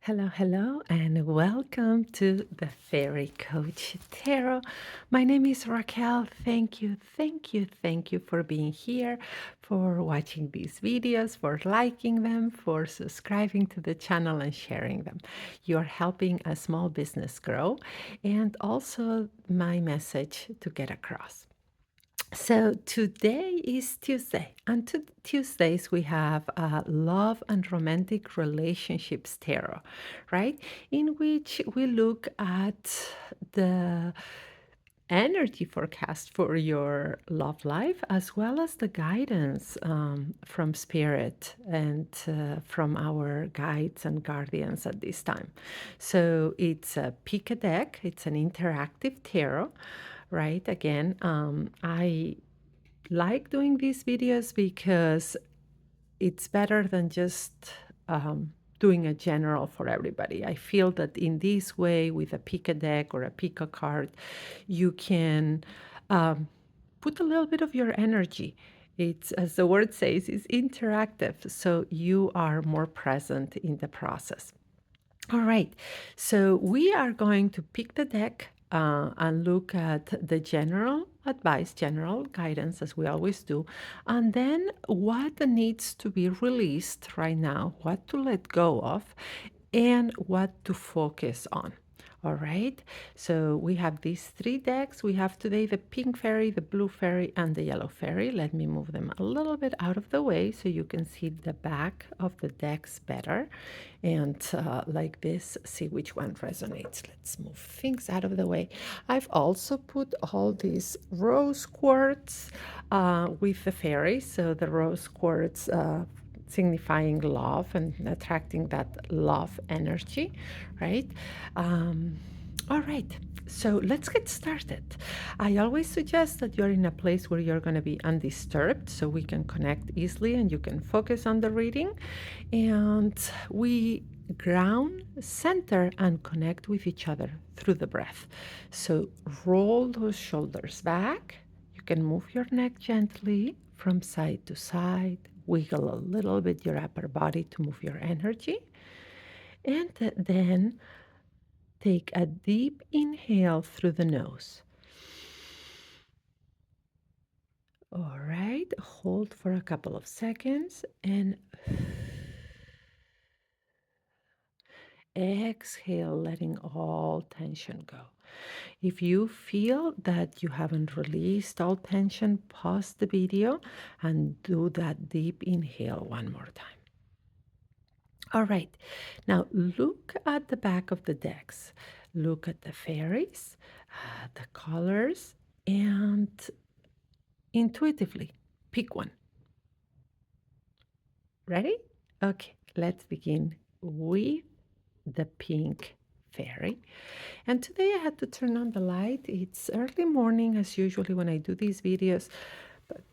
Hello, hello, and welcome to the Fairy Coach Tarot. My name is Raquel. Thank you, thank you, thank you for being here, for watching these videos, for liking them, for subscribing to the channel and sharing them. You're helping a small business grow, and also my message to get across. So today is Tuesday, and Tuesdays we have love and romantic relationships tarot, right? In which we look at the energy forecast for your love life as well as the guidance from spirit and from our guides and guardians at this time. So it's a pick a deck, it's an interactive tarot, right? Again, I like doing these videos because it's better than just doing a general for everybody. I feel that in this way, with a pick a deck or a pick a card, you can put a little bit of your energy. It's, as the word says, it's interactive, so you are more present in the process. All right, so we are going to pick the deck and look at the general advice, general guidance, as we always do, and then what needs to be released right now, what to let go of, and what to focus on. All right, so we have these three decks. We have today the pink fairy, the blue fairy, and the yellow fairy. Let me move them a little bit out of the way so you can see the back of the decks better. And like this, see which one resonates. Let's move things out of the way. I've also put all these rose quartz with the fairies. So the rose quartz signifying love and attracting that love energy, right? All right, so let's get started. I always suggest that you're in a place where you're going to be undisturbed so we can connect easily and you can focus on the reading. And we ground, center, and connect with each other through the breath. So roll those shoulders back. You can move your neck gently from side to side. Wiggle a little bit your upper body to move your energy. And then take a deep inhale through the nose. All right, hold for a couple of seconds and exhale, letting all tension go. If you feel that you haven't released all tension, pause the video and do that deep inhale one more time. All right, now look at the back of the decks. Look at the fairies, the colors, and intuitively pick one. Ready? Okay, let's begin with the pink fairy. And today I had to turn on the light. It's early morning as usually when I do these videos, but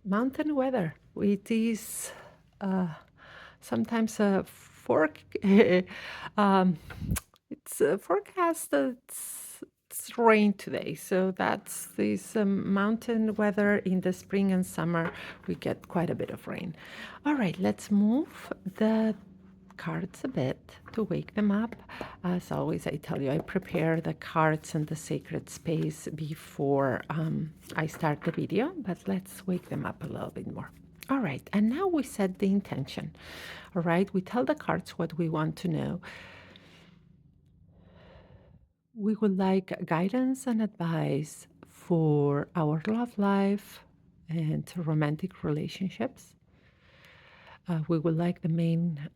mountain weather. It is sometimes a it's a forecast that's it's rain today. So that's this mountain weather in the spring and summer. We get quite a bit of rain. All right, let's move the cards a bit to wake them up. As always, I tell you, I prepare the cards and the sacred space before I start the video, but let's wake them up a little bit more. All right, and now we set the intention. All right, we tell the cards what we want to know. We would like guidance and advice for our love life and romantic relationships. We would like the main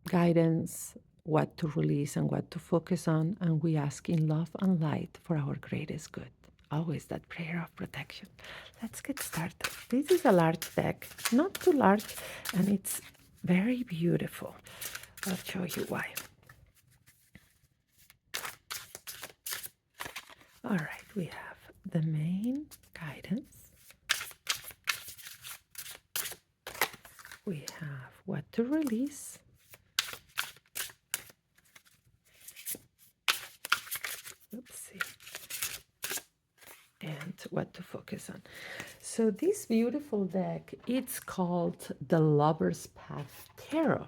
guidance, what to release and what to focus on, and we ask in love and light for our greatest good. Always that prayer of protection. Let's get started. This is a large deck, not too large, and it's very beautiful. I'll show you why. All right, we have the main guidance. We have what to release. Oopsie. And what to focus on. So this beautiful deck, it's called the Lover's Path tarot.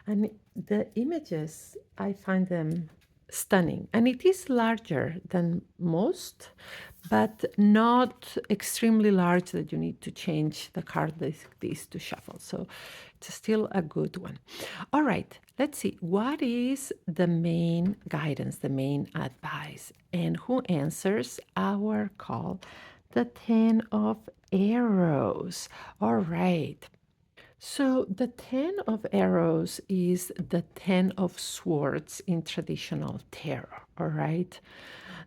And the images, I find them stunning. And it is larger than most, but not extremely large that you need to change the card like this to shuffle. So it's still a good one. All right, let's see. What is the main guidance, the main advice? And who answers our call? The 10 of arrows. All right. So the 10 of arrows is the 10 of swords in traditional tarot, all right?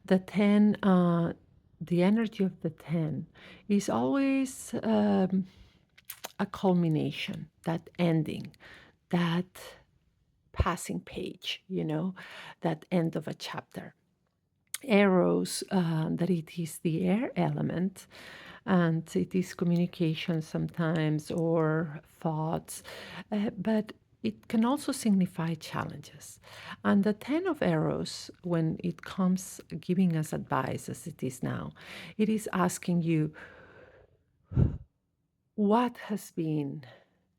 The 10, the energy of the 10 is always a culmination, that ending, that passing page, that end of a chapter. Arrows, that it is the air element, and it is communication sometimes or thoughts, but it can also signify challenges. And the 10 of arrows, when it comes giving us advice as it is now, it is asking you what has been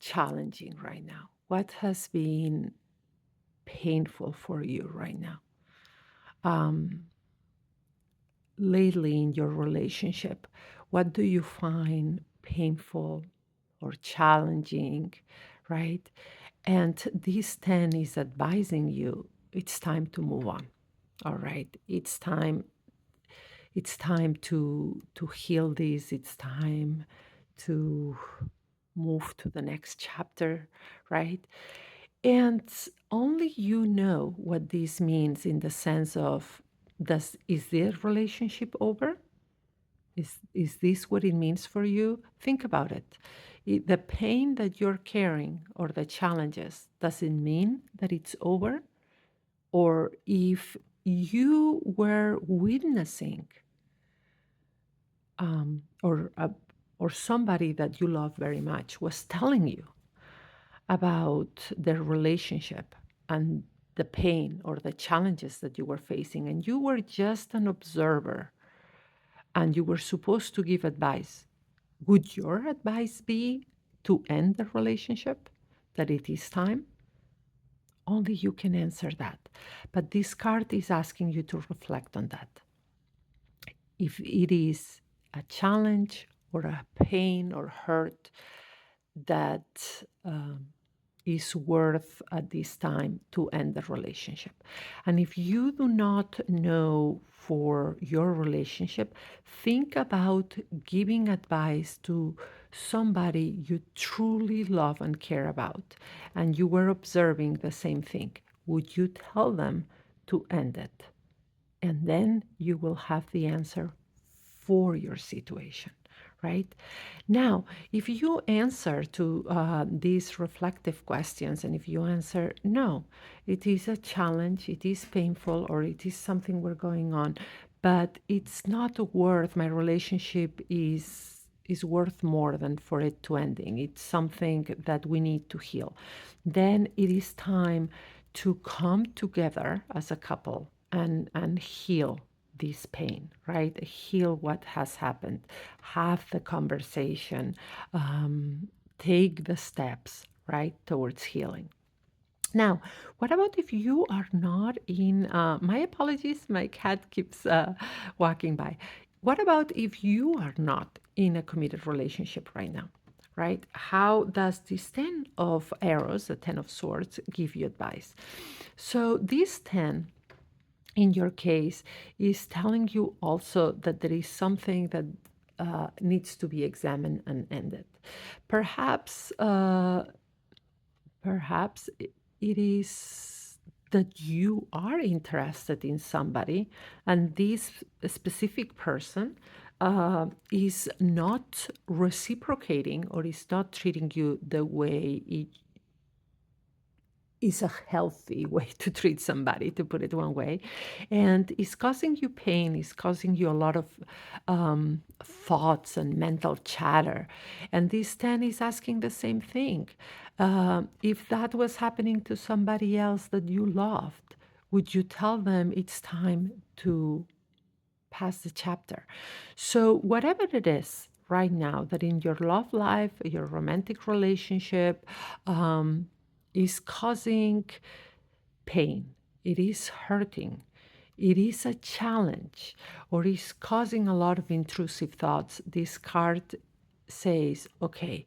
challenging right now, what has been painful for you right now. Um, Lately in your relationship, what do you find painful or challenging, right? And this 10 is advising you it's time to move on. All right. It's time to heal this. It's time to move to the next chapter, right? And only you know what this means in the sense of is their relationship over? Is this what it means for you? Think about it. The pain that you're carrying or the challenges, does it mean that it's over? Or if you were witnessing or somebody that you love very much was telling you about their relationship and the pain or the challenges that you were facing, and you were just an observer and you were supposed to give advice, would your advice be to end the relationship? That it is time? Only you can answer that. But this card is asking you to reflect on that. If it is a challenge or a pain or hurt that is worth at this time to end the relationship. And if you do not know for your relationship, think about giving advice to somebody you truly love and care about, and you were observing the same thing. Would you tell them to end it? And then you will have the answer for your situation, right? Now, if you answer to these reflective questions, and if you answer no, it is a challenge, it is painful, or it is something we're going on, but it's not worth, my relationship is worth more than for it to ending. It's something that we need to heal. Then it is time to come together as a couple and heal this pain, right? Heal what has happened, have the conversation, take the steps, right, towards healing. Now, what about if you are not in, my apologies, my cat keeps walking by. What about if you are not in a committed relationship right now, right? How does this 10 of arrows, the 10 of swords, give you advice? So, this 10 in your case is telling you also that there is something that needs to be examined and ended. Perhaps, it is that you are interested in somebody, and this specific person is not reciprocating or is not treating you the way it is a healthy way to treat somebody, to put it one way, and it's causing you pain, it's causing you a lot of thoughts and mental chatter. And this 10 is asking the same thing. If that was happening to somebody else that you loved, would you tell them it's time to pass the chapter? So, whatever it is right now that in your love life, your romantic relationship, um, is causing pain, it is hurting, it is a challenge, or is causing a lot of intrusive thoughts, this card says, okay,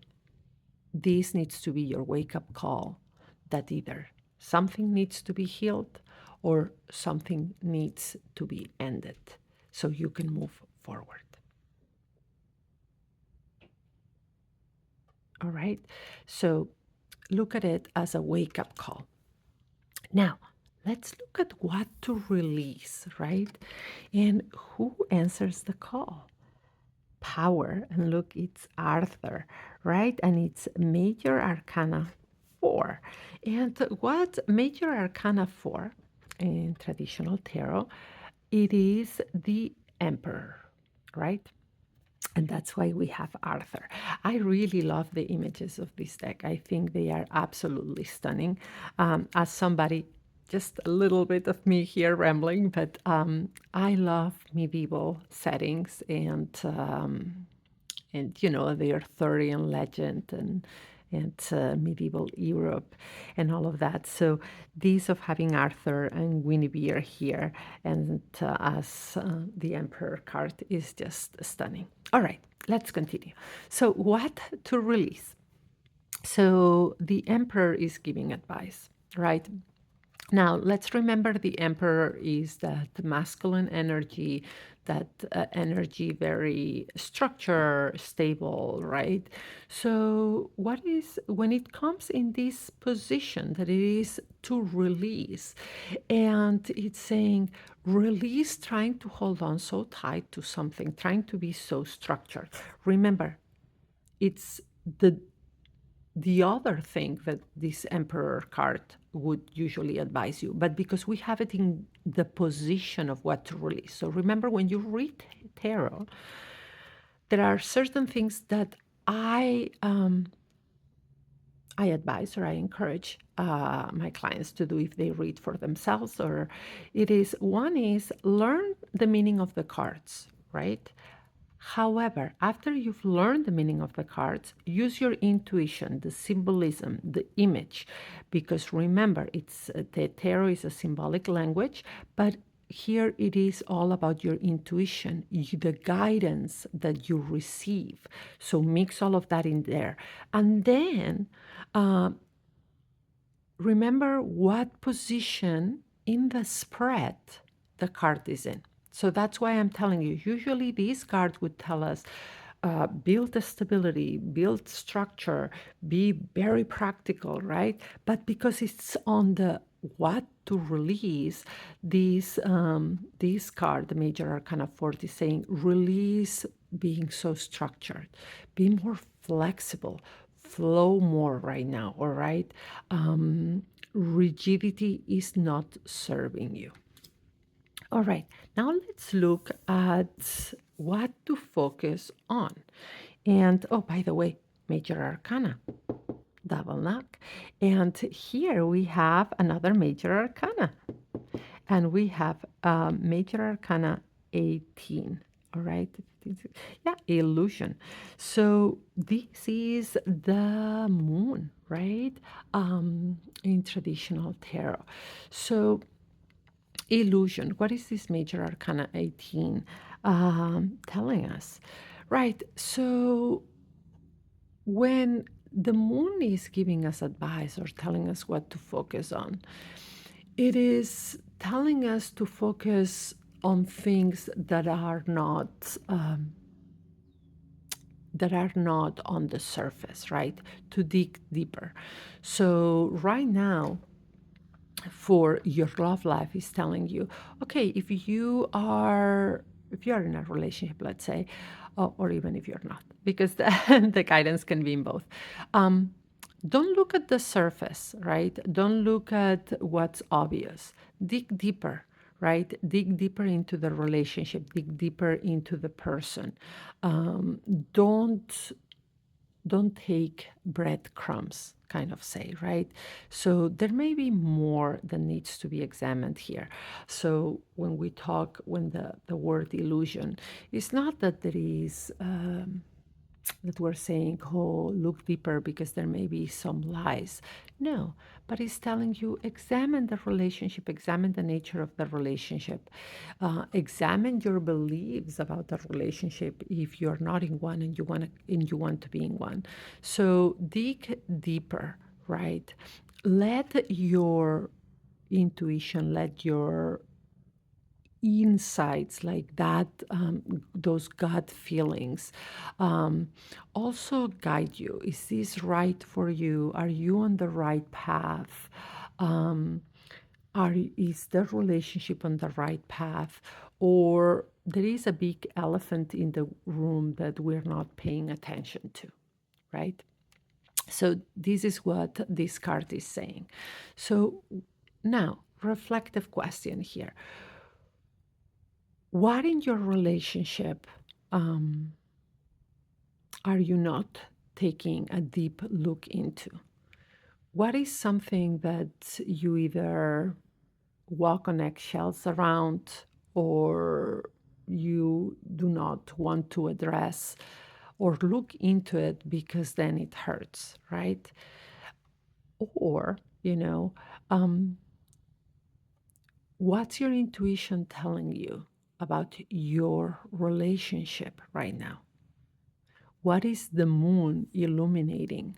this needs to be your wake up call that either something needs to be healed or something needs to be ended so you can move forward. All right. So look at it as a wake up call. Now, let's look at what to release, right? And who answers the call? Power. And look, it's Arthur, right? And it's Major Arcana 4. And what Major Arcana 4 in traditional tarot, it is the Emperor, right? And that's why we have Arthur. I really love the images of this deck. I think they are absolutely stunning. As somebody, just a little bit of me here rambling, but I love medieval settings and you know the Arthurian legend and medieval Europe and all of that. So these of having Arthur and Guinevere here and as the Emperor card is just stunning. All right, let's continue. So what to release? So the Emperor is giving advice, right? Now, let's remember the emperor is that masculine energy, that energy very structure, stable, right? So, what is when it comes in this position that it is to release, and it's saying release, trying to hold on so tight to something, trying to be so structured. Remember, it's the other thing that this emperor card would usually advise you, but because we have it in the position of what to release. So remember, when you read tarot, there are certain things that I advise or I encourage my clients to do if they read for themselves. Or it is one is learn the meaning of the cards, right? However, after you've learned the meaning of the cards, use your intuition, the symbolism, the image, because remember, it's the tarot is a symbolic language, but here it is all about your intuition, the guidance that you receive. So mix all of that in there, and then uh, remember what position in the spread the card is in. So that's why I'm telling you, usually these cards would tell us build a stability, build structure, be very practical, right? But because it's on the what to release, this card, the Major Arcana 40, is saying release being so structured, be more flexible, flow more right now, all right? Rigidity is not serving you. All right, now let's look at what to focus on. And oh, by the way, Major Arcana, double knock. And here we have another Major Arcana. And we have Major Arcana 18. All right, yeah, illusion. So this is the moon, right? In traditional tarot. So illusion. What is this Major Arcana 18 telling us? Right. So when the moon is giving us advice or telling us what to focus on, it is telling us to focus on things that are not on the surface, right? To dig deeper. So right now, for your love life is telling you, okay, if you are in a relationship, let's say, or even if you're not, because the guidance can be in both. Don't look at the surface, right? Don't look at what's obvious. Dig deeper, right? Dig deeper into the relationship. Dig deeper into the person. Um, don't don't take breadcrumbs, kind of say, right? So there may be more that needs to be examined here. So when we talk, when the word illusion, it's not that there is that we're saying, oh, look deeper because there may be some lies. No, but it's telling you examine the relationship, examine the nature of the relationship, examine your beliefs about the relationship if you're not in one and you want to be in one. So dig deeper, right? Let your intuition, let your insights like that, those gut feelings, um, also guide you. Is this right for you? Are you on the right path? Um, is the relationship on the right path? Or there is a big elephant in the room that we're not paying attention to, right? So this is what this card is saying. So now, reflective question here. What in your relationship um, are you not taking a deep look into? What is something that you either walk on eggshells around or you do not want to address or look into it because then it hurts, right? Or, um, what's your intuition telling you about your relationship right now? What is the moon illuminating?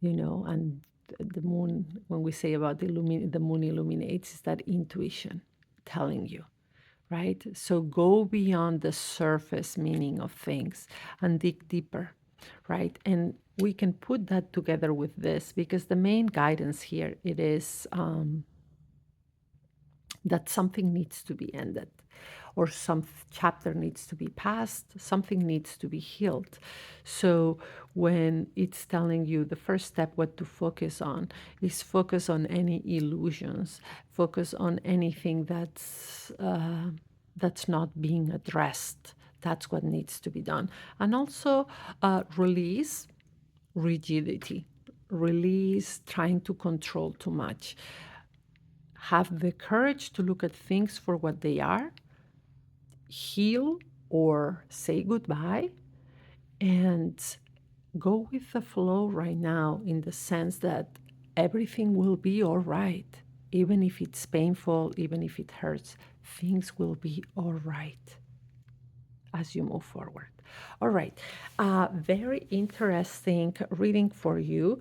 And the moon, when we say about the moon illuminates, is that intuition telling you, right? So go beyond the surface meaning of things and dig deeper, right? And we can put that together with this because the main guidance here it is that something needs to be ended or some chapter needs to be passed, something needs to be healed. So when it's telling you the first step what to focus on is focus on any illusions, focus on anything that's not being addressed. That's what needs to be done. And also release rigidity, release trying to control too much. Have the courage to look at things for what they are, heal or say goodbye, and go with the flow right now in the sense that everything will be all right. Even if it's painful, even if it hurts, things will be all right as you move forward. All right, very interesting reading for you.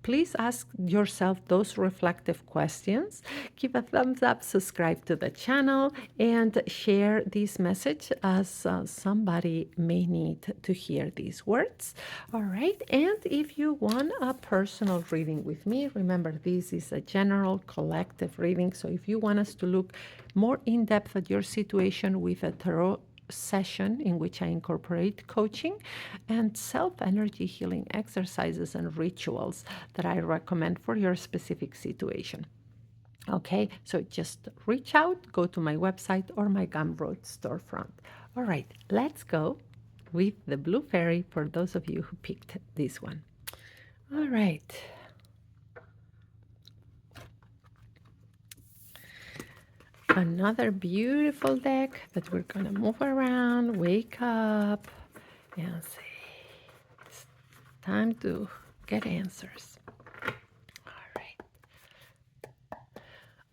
Please ask yourself those reflective questions. Give a thumbs up, subscribe to the channel, and share this message as somebody may need to hear these words. All right, and if you want a personal reading with me, remember this is a general collective reading. So if you want us to look more in depth at your situation with a tarot session in which I incorporate coaching and self energy healing exercises and rituals that I recommend for your specific situation. Okay, so just reach out, go to my website or my Gumroad storefront. All right, let's go with the blue fairy for those of you who picked this one. All right. Another beautiful deck that we're gonna move around, wake up, and say, it's time to get answers.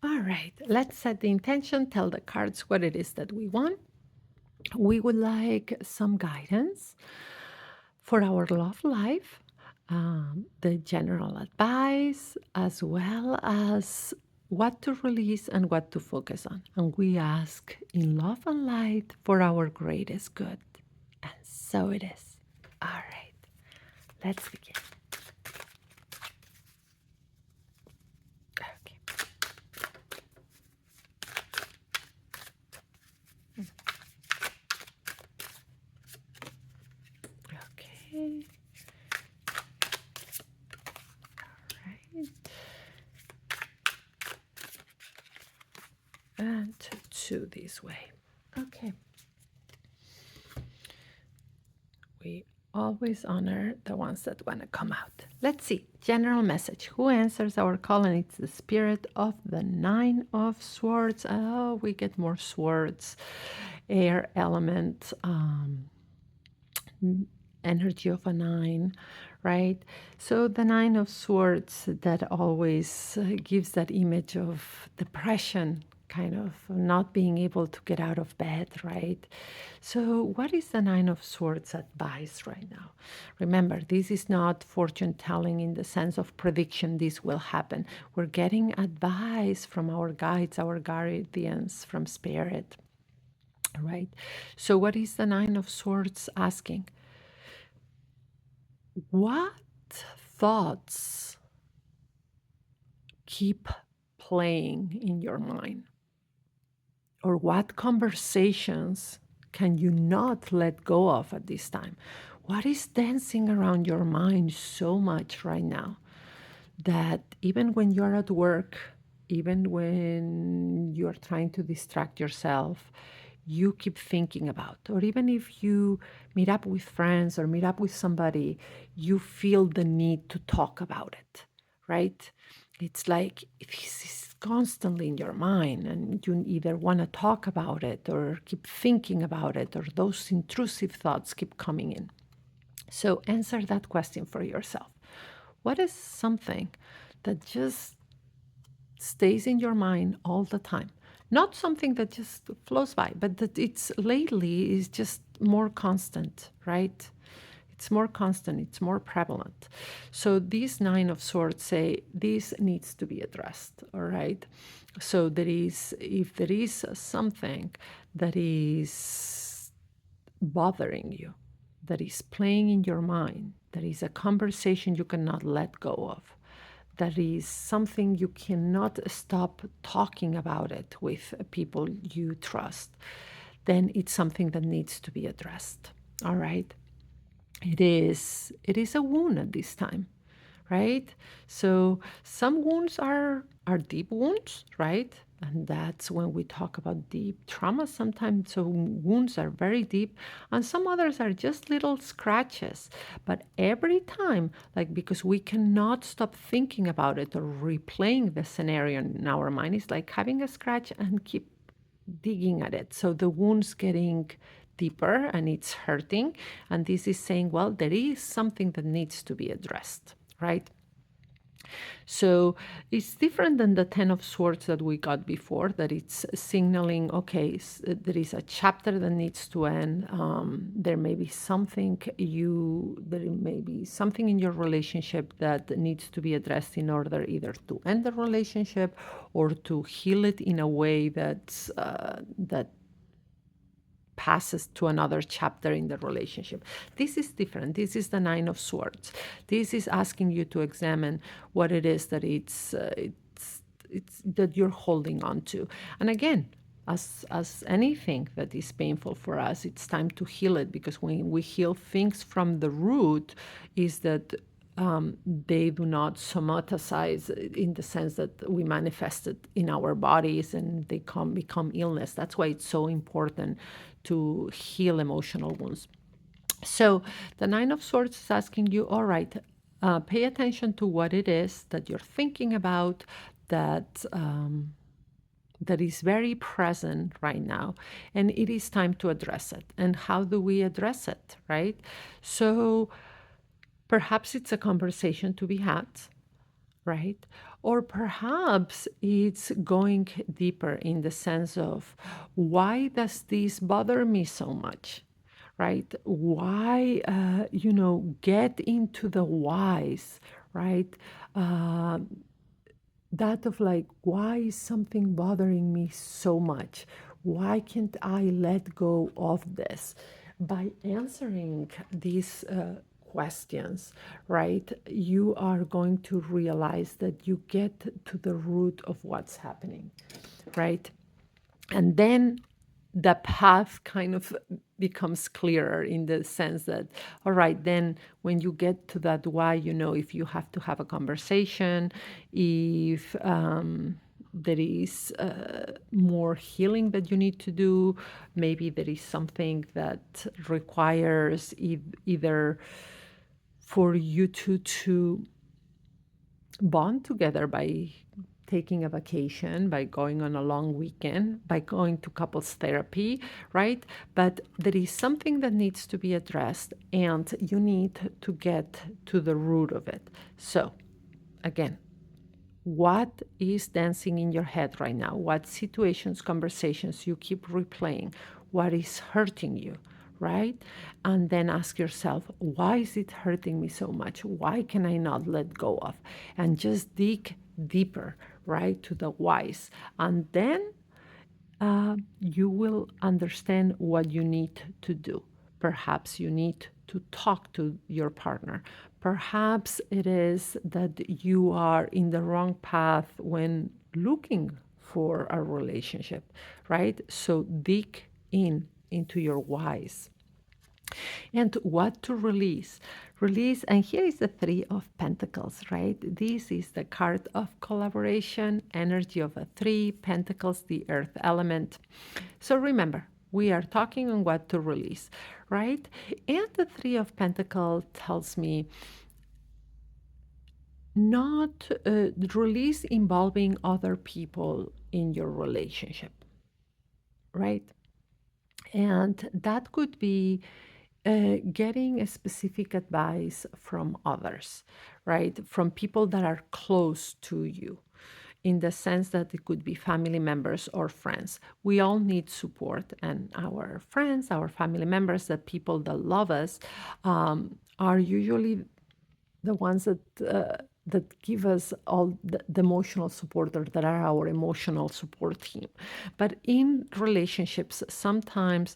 All right, let's set the intention, tell the cards what it is that we want. We would like some guidance for our love life, the general advice, as well as what to release and what to focus on. And we ask in love and light for our greatest good. And so it is. All right, let's begin. Okay. Okay. All right. And two this way. Okay. We always honor the ones that want to come out. Let's see. General message. Who answers our call? And it's the spirit of the Nine of Swords. Oh, we get more swords. Air element. energy of a nine, right? So the Nine of Swords that always gives that image of depression, kind of not being able to get out of bed, right? So, what is the Nine of Swords advice right now? Remember, this is not fortune telling in the sense of prediction, this will happen. We're getting advice from our guides, our guardians, from spirit, right? So, what is the Nine of Swords asking? What thoughts keep playing in your mind? Or what conversations can you not let go of at this time? What is dancing around your mind so much right now that even when you're at work, even when you're trying to distract yourself, you keep thinking about? Or even if you meet up with friends or meet up with somebody, you feel the need to talk about it, right? It's like this is constantly in your mind, and you either want to talk about it or keep thinking about it, or those intrusive thoughts keep coming in. So answer that question for yourself. What is something that just stays in your mind all the time? Not something that just flows by, but that it's lately is just more constant, right? It's more constant, it's more prevalent. So these Nine of Swords say this needs to be addressed, all right? So there is, if there is something that is bothering you, that is playing in your mind, that is a conversation you cannot let go of, that is something you cannot stop talking about it with people you trust, then it's something that needs to be addressed. All right. It is a wound at this time, right? So some wounds are deep wounds, right? And that's when we talk about deep trauma sometimes. So wounds are very deep, and some others are just little scratches. But every time, like, because we cannot stop thinking about it or replaying the scenario in our mind, it's like having a scratch and keep digging at it. So the wound's getting deeper and it's hurting. And this is saying, well, there is something that needs to be addressed, right? So it's different than the Ten of Swords that we got before, that it's signaling, okay, there is a chapter that needs to end. There may be something in your relationship that needs to be addressed in order either to end the relationship or to heal it in a way that passes to another chapter in the relationship. This is different. This is the Nine of Swords. This is asking you to examine what it is that it's that you're holding on to. And again, as anything that is painful for us, it's time to heal it, because when we heal things from the root, is that they do not somatize in the sense that we manifest it in our bodies and they become illness. That's why it's so important to heal emotional wounds. So the Nine of Swords is asking you, all right, pay attention to what it is that you're thinking about, that is very present right now, and it is time to address it. And how do we address it, right? So perhaps it's a conversation to be had, right? Or perhaps it's going deeper in the sense of, why does this bother me so much? Right? Why, get into the whys, right? Uh, that of like, why is something bothering me so much? Why can't I let go of this? By answering these questions, right, you are going to realize that you get to the root of what's happening, right? And then the path kind of becomes clearer in the sense that, all right, then when you get to that why, if you have to have a conversation, if there is more healing that you need to do, maybe there is something that requires either for you to bond together by taking a vacation, by going on a long weekend, by going to couples therapy, right? But there is something that needs to be addressed, and you need to get to the root of it. So, again, what is dancing in your head right now? What situations, conversations you keep replaying? What is hurting you, right? And then ask yourself, why is it hurting me so much? Why can I not let go of? And just dig deeper, right, to the whys. And then you will understand what you need to do. Perhaps you need to talk to your partner. Perhaps it is that you are in the wrong path when looking for a relationship, right? So dig into your whys and what to release. Release, and here is the Three of Pentacles, right? This is the card of collaboration, energy of a three, Pentacles, the earth element. So remember, we are talking on what to release, right? And the Three of Pentacles tells me not release involving other people in your relationship, right? And that could be getting a specific advice from others, right? From people that are close to you, in the sense that it could be family members or friends. We all need support, and our friends, our family members, the people that love us, are usually the ones that give us all the emotional support, or that are our emotional support team. But in relationships, sometimes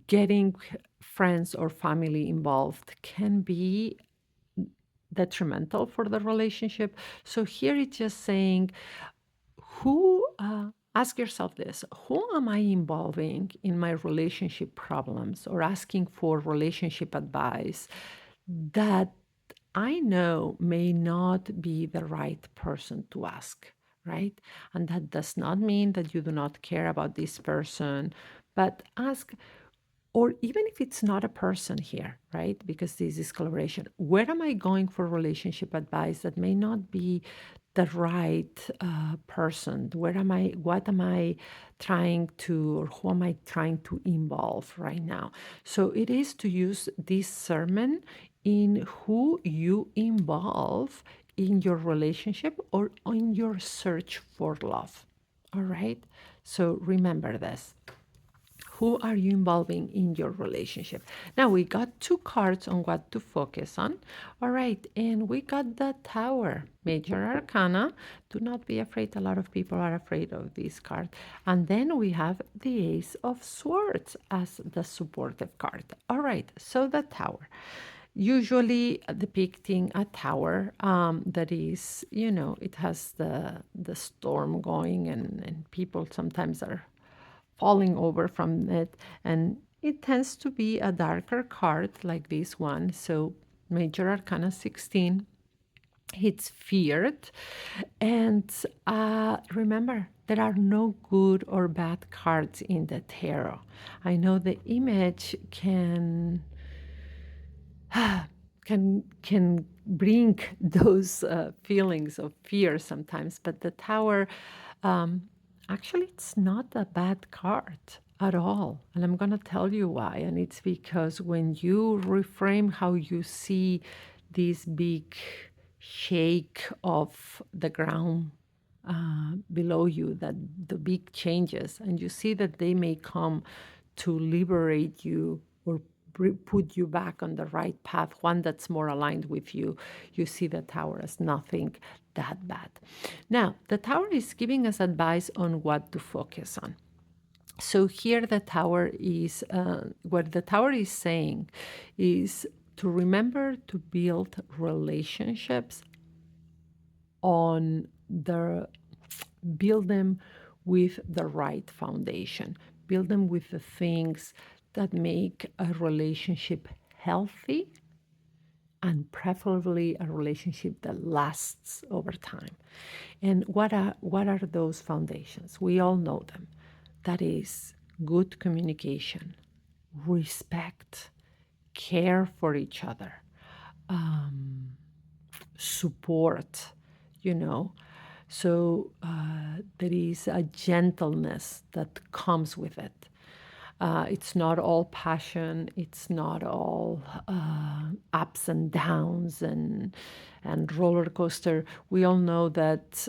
getting friends or family involved can be detrimental for the relationship. So here it's just saying, who, ask yourself this, who am I involving in my relationship problems, or asking for relationship advice that I know may not be the right person to ask, right? And that does not mean that you do not care about this person, but ask, or even if it's not a person here, right? Because this is collaboration. Where am I going for relationship advice that may not be the right person? Where am I? What am I trying to, or who am I trying to involve right now? So it is to use this sermon in who you involve in your relationship or in your search for love. All right. So remember this. Who are you involving in your relationship? Now we got two cards on what to focus on. All right, and we got the Tower, Major Arcana. Do not be afraid. A lot of people are afraid of this card. And then we have the Ace of Swords as the supportive card. All right, so the Tower. Usually depicting a tower that is, it has the storm going, and people sometimes are falling over from it. And it tends to be a darker card like this one. So Major Arcana 16, it's feared. And remember, there are no good or bad cards in the tarot. I know the image can bring those feelings of fear sometimes, but the tower, um, actually, it's not a bad card at all. And I'm going to tell you why. And it's because when you reframe how you see this big shake of the ground below you, that the big changes, and you see that they may come to liberate you or put you back on the right path, one that's more aligned with you. You see the tower as nothing that bad. Now, the tower is giving us advice on what to focus on. So here the tower is, what the tower is saying is to remember to build relationships on the, build them with the right foundation, build them with the things that make a relationship healthy, and preferably a relationship that lasts over time. And what are those foundations? We all know them. That is good communication, respect, care for each other, support, you know. So there is a gentleness that comes with it. It's not all passion. It's not all ups and downs and roller coaster. We all know that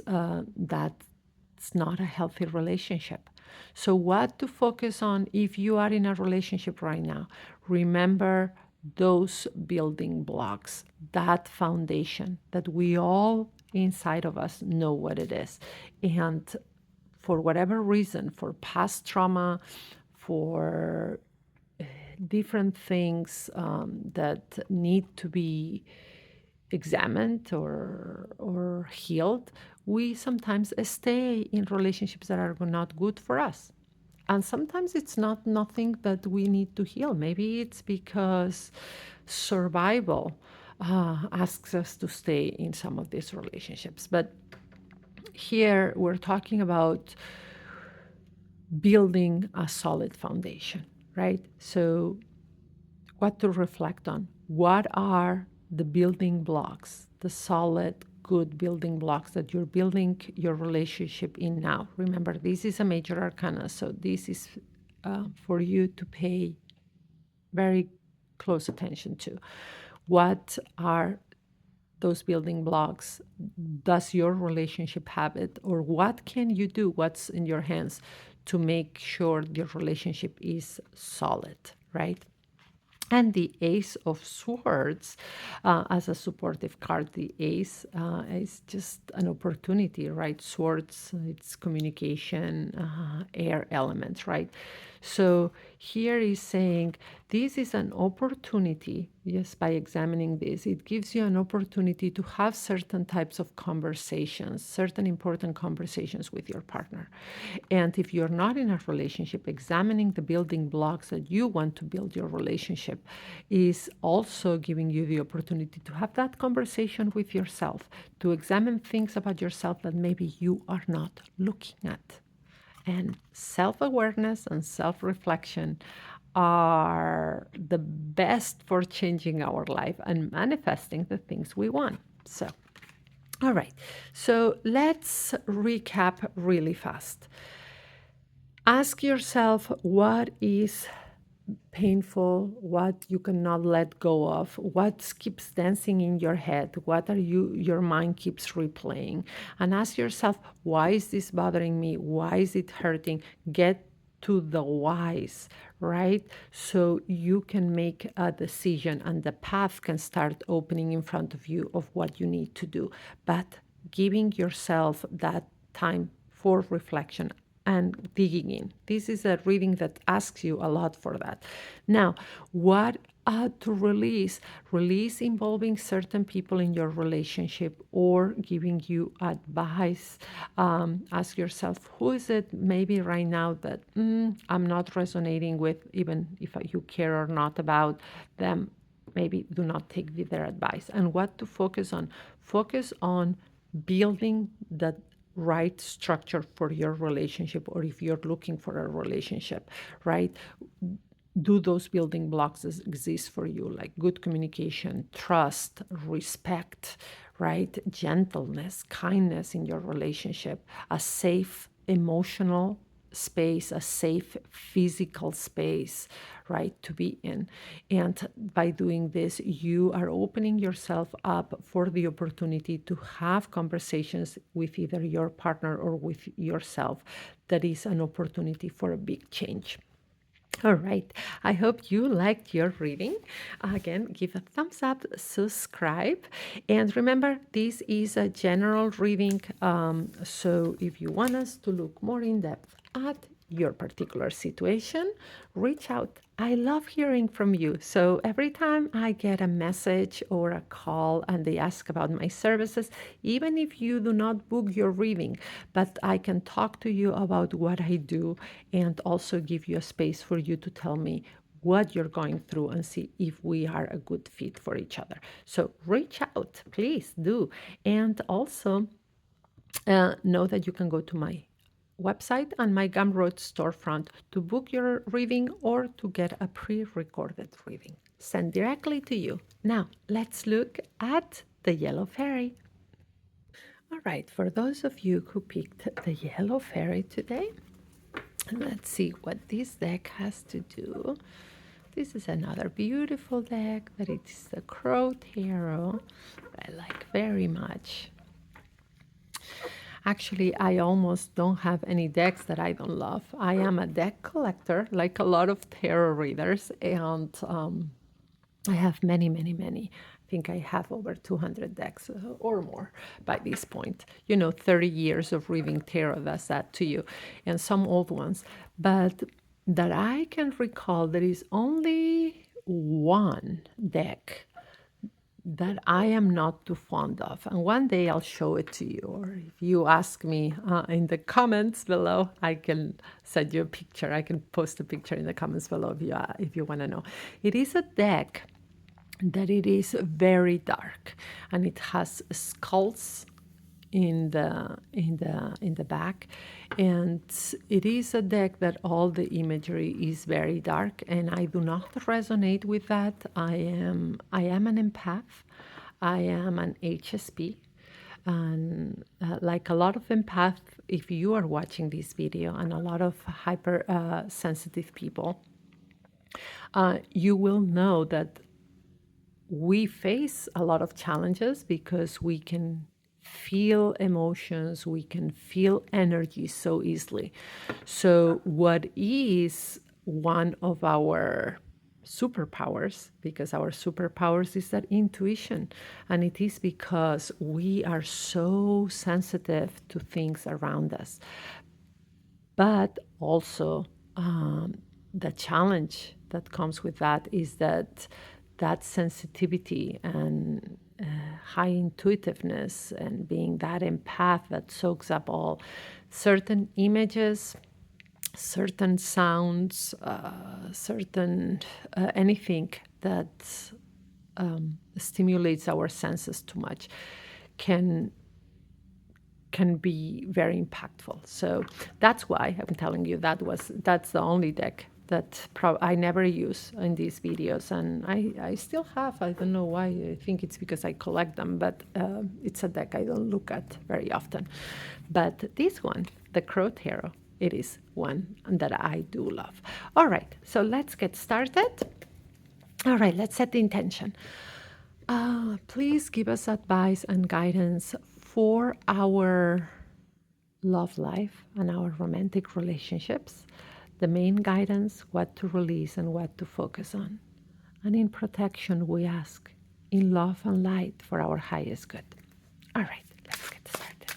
that's not a healthy relationship. So, what to focus on if you are in a relationship right now? Remember those building blocks, that foundation that we all inside of us know what it is. And for whatever reason, for past trauma, for different things that need to be examined or healed, we sometimes stay in relationships that are not good for us. And sometimes it's not nothing that we need to heal. Maybe it's because survival asks us to stay in some of these relationships. But here we're talking about building a solid foundation, right? So, what to reflect on? What are the building blocks, the solid, good building blocks that you're building your relationship in now? Remember, this is a major arcana, so this is for you to pay very close attention to. What are those building blocks? Does your relationship have it? Or what can you do? What's in your hands to make sure your relationship is solid, right? And the Ace of Swords as a supportive card. The Ace is just an opportunity, right? Swords, it's communication, air elements, right? So here is saying this is an opportunity, yes, by examining this, it gives you an opportunity to have certain types of conversations, certain important conversations with your partner. And if you're not in a relationship, examining the building blocks that you want to build your relationship is also giving you the opportunity to have that conversation with yourself, to examine things about yourself that maybe you are not looking at. And self awareness and self reflection are the best for changing our life and manifesting the things we want. So, all right. So, let's recap really fast. Ask yourself what is painful, what you cannot let go of, what keeps dancing in your head, what are your mind keeps replaying, and ask yourself, why is this bothering me? Why is it hurting? Get to the whys, right? So you can make a decision and the path can start opening in front of you of what you need to do. But giving yourself that time for reflection and digging in. This is a reading that asks you a lot for that. Now, what to release? Release involving certain people in your relationship or giving you advice. Ask yourself, who is it maybe right now that I'm not resonating with, even if you care or not about them? Maybe do not take their advice. And what to focus on? Focus on building that right structure for your relationship, or if you're looking for a relationship, right? Do those building blocks exist for you, like good communication, trust, respect, right? Gentleness, kindness in your relationship, a safe emotional space, a safe physical space, right, to be in. And by doing this, you are opening yourself up for the opportunity to have conversations with either your partner or with yourself. That is an opportunity for a big change. All right. I hope you liked your reading. Again, give a thumbs up, subscribe, and remember, this is a general reading. So if you want us to look more in depth at your particular situation, reach out. I love hearing from you. So every time I get a message or a call and they ask about my services, even if you do not book your reading, but I can talk to you about what I do and also give you a space for you to tell me what you're going through and see if we are a good fit for each other. So reach out, please do. And also, know that you can go to my website and my Gumroad storefront to book your reading or to get a pre-recorded reading sent directly to you. Now, let's look at the yellow fairy. All right, for those of you who picked the yellow fairy today, let's see what this deck has to do. This is another beautiful deck that is the Crow Tarot. I like very much. Actually, I almost don't have any decks that I don't love. I am a deck collector, like a lot of tarot readers, and I have many, many, many. I think I have over 200 decks or more by this point. 30 years of reading tarot does that to you, and some old ones. But that I can recall, there is only one deck that I am not too fond of. And one day I'll show it to you. Or if you ask me in the comments below, I can send you a picture. I can post a picture in the comments below if you want to know. It is a deck that it is very dark, and it has skulls in the back, and it is a deck that all the imagery is very dark, and I do not resonate with that. I am an empath. I am an HSP, and like a lot of empaths, if you are watching this video, and a lot of hyper sensitive people, you will know that we face a lot of challenges because we can feel emotions, we can feel energy so easily. So, what is one of our superpowers? Because our superpowers is that intuition, and it is because we are so sensitive to things around us. But also, the challenge that comes with that is that sensitivity and high intuitiveness and being that empath that soaks up all certain images, certain sounds, certain anything that stimulates our senses too much can be very impactful. So that's why I'm telling you that's the only deck that I never use in these videos, and I still have. I don't know why. I think it's because I collect them, but it's a deck I don't look at very often. But this one, the Crow Tarot, it is one that I do love. All right, so let's get started. All right, let's set the intention. Please give us advice and guidance for our love life and our romantic relationships. The main guidance, what to release and what to focus on. And in protection, we ask in love and light for our highest good. All right, let's get started.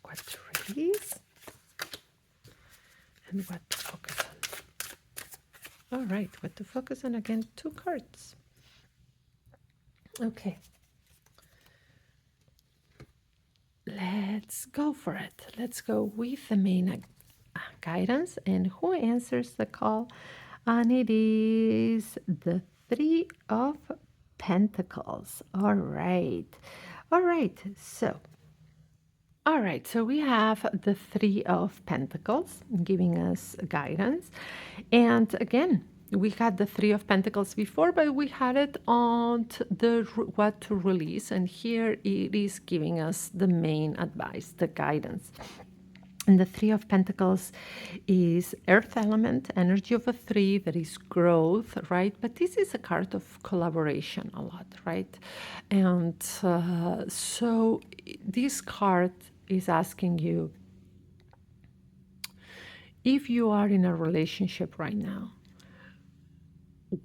What to release and what to focus on. All right, what to focus on again, 2 cards. Okay. Let's go for it. Let's go with the main guidance and who answers the call. And it is the 3 of Pentacles. All right. All right. So we have the 3 of Pentacles giving us guidance. And again, we had the 3 of Pentacles before, but we had it on the what to release. And here it is giving us the main advice, the guidance. And the 3 of Pentacles is earth element, energy of a 3, that is growth, right? But this is a card of collaboration a lot, right? And so this card is asking you, if you are in a relationship right now,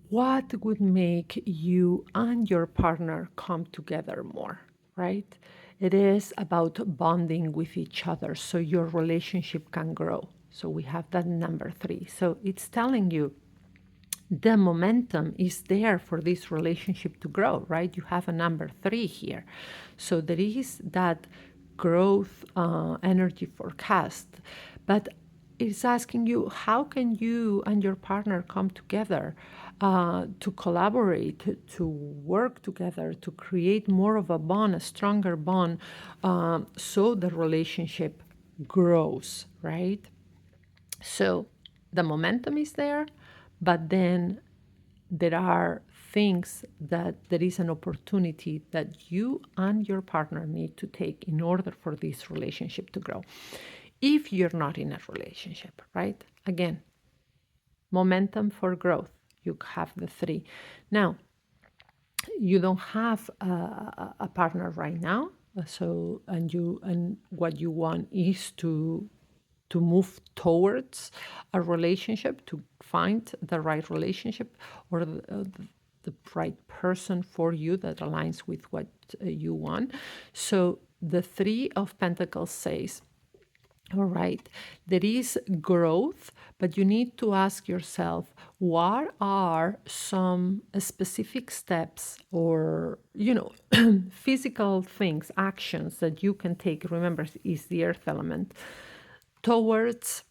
what would make you and your partner come together more, right? It is about bonding with each other so your relationship can grow. So we have that number 3. So it's telling you the momentum is there for this relationship to grow, right? You have a number 3 here. So there is that growth energy forecast. But it's asking you, how can you and your partner come together to collaborate, to work together, to create more of a bond, a stronger bond, so the relationship grows, right? So the momentum is there, but then there are things that there is an opportunity that you and your partner need to take in order for this relationship to grow. If you're not in a relationship, right? Again, momentum for growth. You have the three. Now, you don't have a partner right now, so and what you want is to move towards a relationship, to find the right relationship or the right person for you that aligns with what you want. So the Three of Pentacles says, all right, there is growth, but you need to ask yourself, what are some specific steps or, physical things, actions that you can take? Remember, is the earth element towards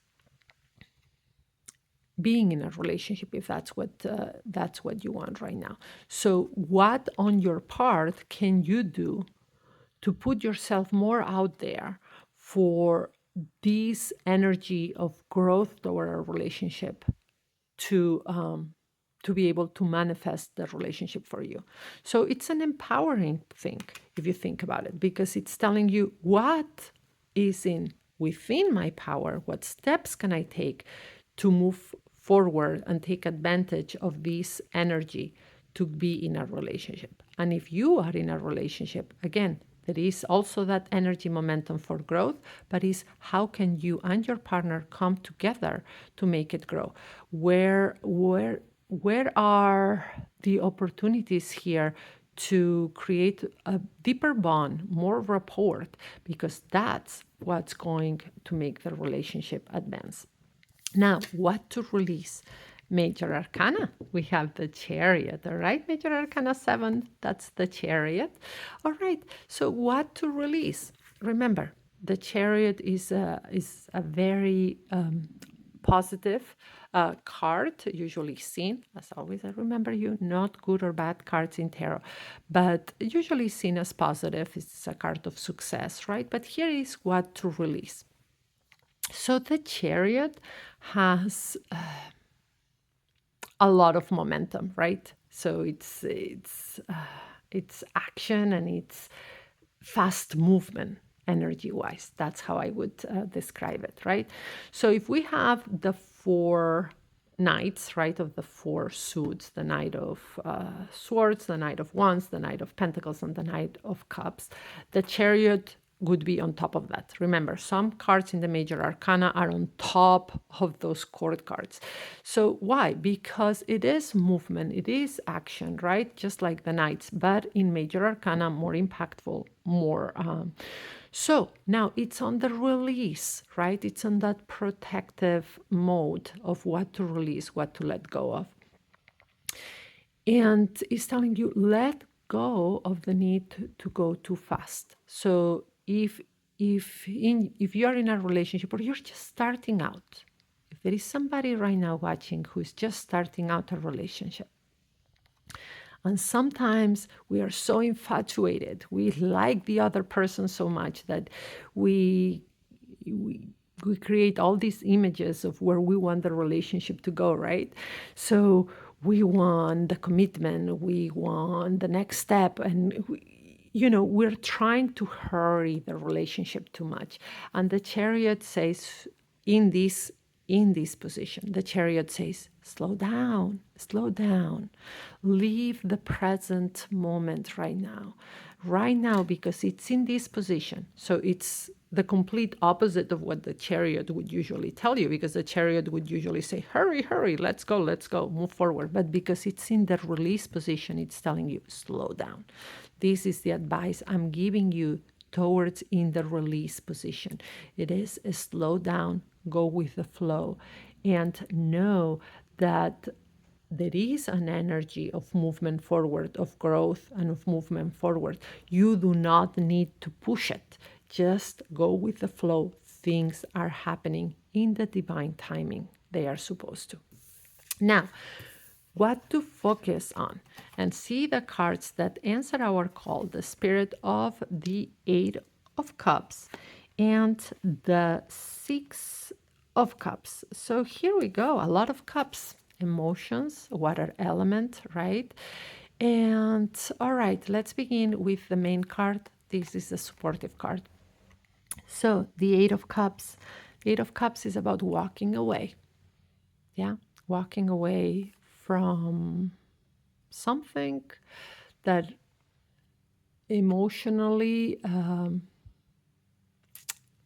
being in a relationship, if that's what you want right now. So what on your part can you do to put yourself more out there for this energy of growth toward a relationship to be able to manifest the relationship for you? So it's an empowering thing if you think about it, because it's telling you what is within my power, what steps can I take to move forward and take advantage of this energy to be in a relationship. And if you are in a relationship, again, there is also that energy momentum for growth, but is how can you and your partner come together to make it grow? Where are the opportunities here to create a deeper bond, more rapport, because that's what's going to make the relationship advance. Now, what to release? Major Arcana. We have the Chariot, all right? Major Arcana 7, that's the Chariot. All right, so what to release? Remember, the Chariot is a very positive card, usually seen, as always, I remember you, not good or bad cards in tarot, but usually seen as positive. It's a card of success, right? But here is what to release. So the Chariot has a lot of momentum, right? So it's action and it's fast movement energy-wise. That's how I would describe it, right? So if we have the four knights, right, of the four suits, the Knight of Swords, the Knight of Wands, the Knight of Pentacles, and the Knight of Cups, the Chariot would be on top of that. Remember, some cards in the major arcana are on top of those court cards. So why? Because it is movement, it is action, right? Just like the knights, but in major arcana, more impactful, more. So now it's on the release, right? It's on that protective mode of what to release, what to let go of. And it's telling you, let go of the need to go too fast. So if you're in a relationship or you're just starting out, if there is somebody right now watching who's just starting out a relationship, and sometimes we are so infatuated, we like the other person so much that we create all these images of where we want the relationship to go, right? So we want the commitment, we want the next step, and we're trying to hurry the relationship too much. And the Chariot says, in this position, the Chariot says, slow down, leave the present moment right now, because it's in this position. So it's the complete opposite of what the Chariot would usually tell you, because the Chariot would usually say, hurry, let's go, move forward. But because it's in the release position, it's telling you, slow down. This is the advice I'm giving you towards in the release position. It is a slow down, go with the flow, and know that there is an energy of movement forward, of growth and of movement forward. You do not need to push it. Just go with the flow. Things are happening in the divine timing they are supposed to. Now, what to focus on, and see the cards that answer our call: the Spirit of the Eight of Cups and the Six of Cups. So here we go, a lot of cups. emotions, water element, right? And all right, let's begin with the main card. This is a supportive card. So the Eight of Cups. The Eight of Cups is about walking away. Yeah, walking away from something that emotionally,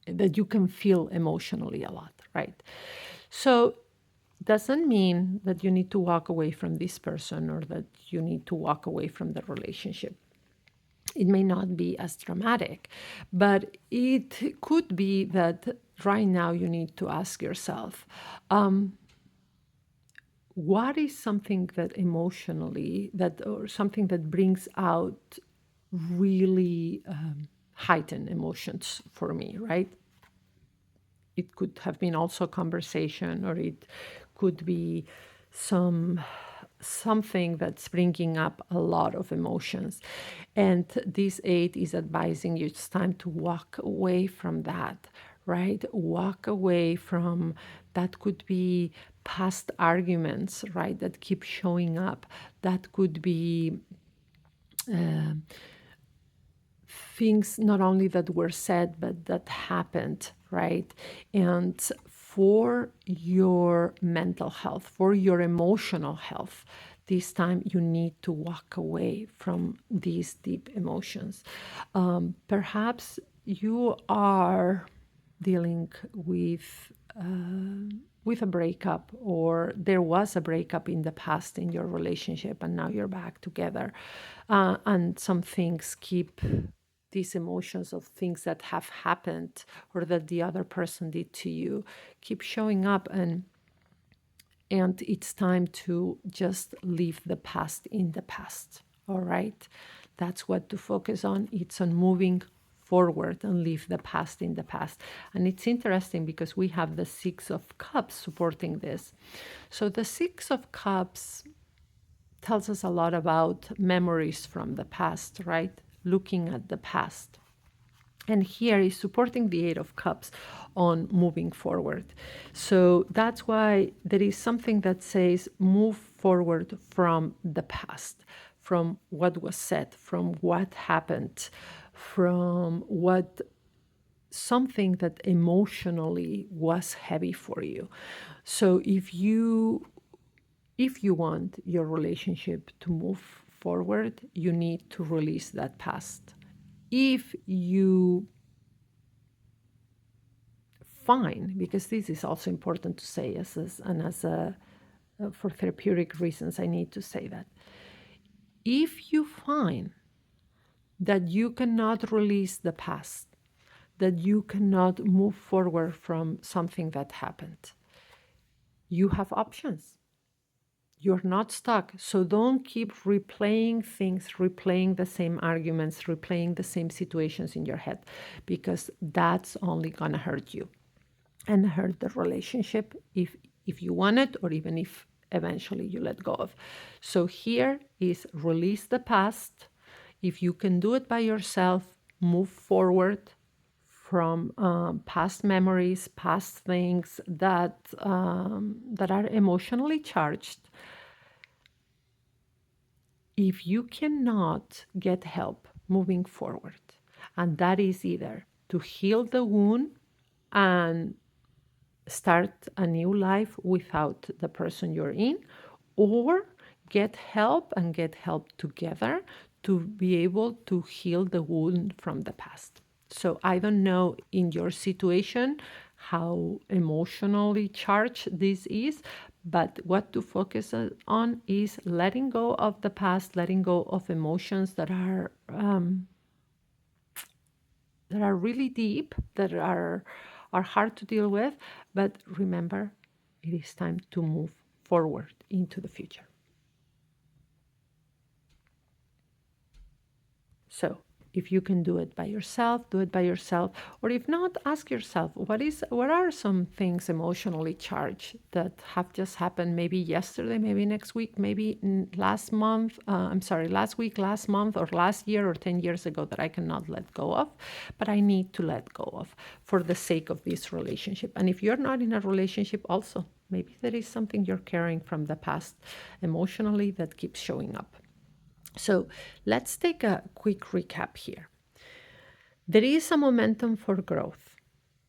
that you can feel emotionally a lot, right? So doesn't mean that you need to walk away from this person or that you need to walk away from the relationship. It may not be as dramatic, but it could be that right now you need to ask yourself, what is something that emotionally, that or something that brings out really heightened emotions for me, right? It could have been also a conversation, or it could be something that's bringing up a lot of emotions. And this eight is advising you it's time to walk away from that, right? Walk away from that. Could be past arguments, right, that keep showing up. That could be things not only that were said but that happened, right? And for your mental health, for your emotional health, this time you need to walk away from these deep emotions. Perhaps you are dealing with a breakup, or there was a breakup in the past in your relationship and now you're back together, and some things keep these emotions of things that have happened or that the other person did to you keep showing up, and it's time to just leave the past in the past. All right, that's what to focus on. It's on moving forward and leave the past in the past. And it's interesting because we have the Six of Cups supporting this. So the Six of Cups tells us a lot about memories from the past, right? Looking at the past. And here is supporting the Eight of Cups on moving forward. So that's why there is something that says move forward from the past, from what was said, from what happened, from what something that emotionally was heavy for you. So if you want your relationship to move forward, you need to release that past. If you find, because this is also important to say, for therapeutic reasons, I need to say that. If you find that you cannot release the past, that you cannot move forward from something that happened, you have options. You're not stuck. So don't keep replaying things, replaying the same arguments, replaying the same situations in your head, because that's only going to hurt you and hurt the relationship if you want it, or even if eventually you let go of. So here is release the past. If you can do it by yourself, move forward from past memories, past things that are emotionally charged. If you cannot get help moving forward, and that is either to heal the wound and start a new life without the person you're in, or get help and get help together to be able to heal the wound from the past. So I don't know in your situation how emotionally charged this is, but what to focus on is letting go of the past, letting go of emotions that are really deep, that are hard to deal with. But remember, it is time to move forward into the future. So if you can do it by yourself, do it by yourself. Or if not, ask yourself, what are some things emotionally charged that have just happened, maybe yesterday, maybe next week, maybe last week, last month, or last year, or 10 years ago, that I cannot let go of, but I need to let go of for the sake of this relationship. And if you're not in a relationship, also Maybe there is something you're carrying from the past emotionally that keeps showing up. So let's take a quick recap here. There is a momentum for growth,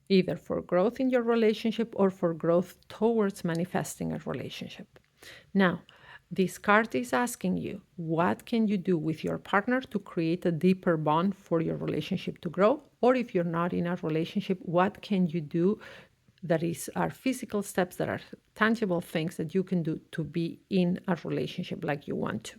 either for growth in your relationship or for growth towards manifesting a relationship. Now, this card is asking you, what can you do with your partner to create a deeper bond for your relationship to grow? Or if you're not in a relationship, what can you do that are physical steps, that are tangible things that you can do to be in a relationship like you want to?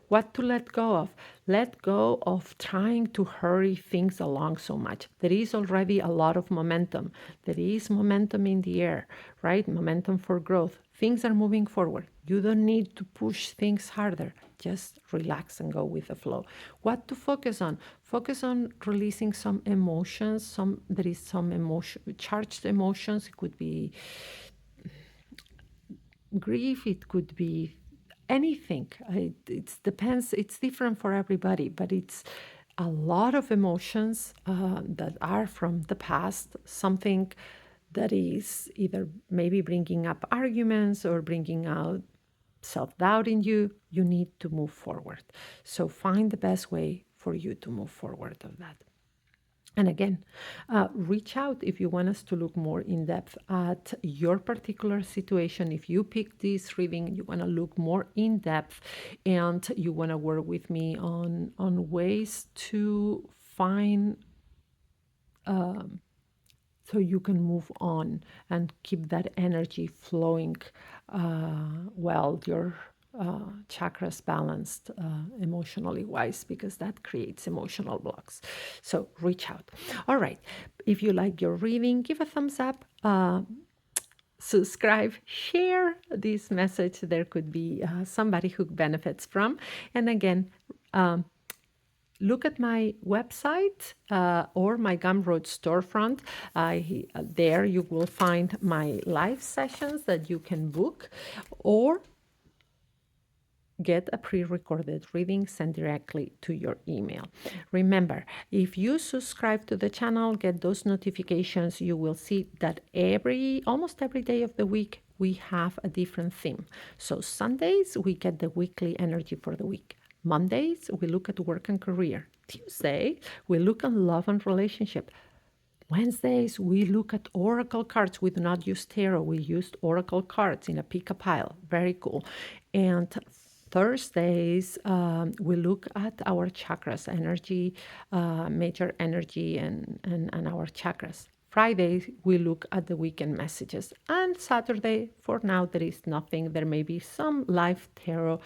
What to let go of? Let go of trying to hurry things along so much. There is already a lot of momentum. There is momentum in the air, right? Momentum for growth. Things are moving forward. You don't need to push things harder. Just relax and go with the flow. What to focus on? Focus on releasing some emotions. There is some charged emotions. It could be grief. It could be anything. It depends. It's different for everybody, but it's a lot of emotions that are from the past. Something that is either maybe bringing up arguments or bringing out self-doubt in you. You need to move forward. So find the best way for you to move forward of that. And again, reach out if you want us to look more in depth at your particular situation. If you pick this reading, you want to look more in depth and you want to work with me on ways to find so you can move on and keep that energy flowing while your chakras balanced emotionally wise, because that creates emotional blocks. So reach out. All right. If you like your reading, give a thumbs up. Subscribe, share this message. There could be somebody who benefits from. And again, look at my website or my Gumroad storefront. There you will find my live sessions that you can book, or get a pre-recorded reading sent directly to your email. Remember, if you subscribe to the channel, get those notifications, you will see that almost every day of the week we have a different theme. So Sundays we get the weekly energy for the week. Mondays we look at work and career. Tuesday we look at love and relationship. Wednesdays, we look at oracle cards. We do not use tarot. We used oracle cards in a pick-a-pile. Very cool. And Thursdays, we look at our chakras, energy, major energy, and our chakras. Friday, we look at the weekend messages. And Saturday, for now, there is nothing. There may be some live tarot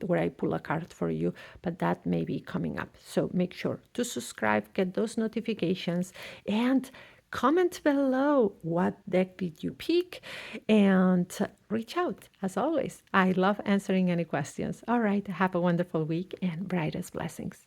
where I pull a card for you, but that may be coming up. So make sure to subscribe, get those notifications, and comment below what deck did you pick, and reach out. As always, I love answering any questions. All right, have a wonderful week and brightest blessings.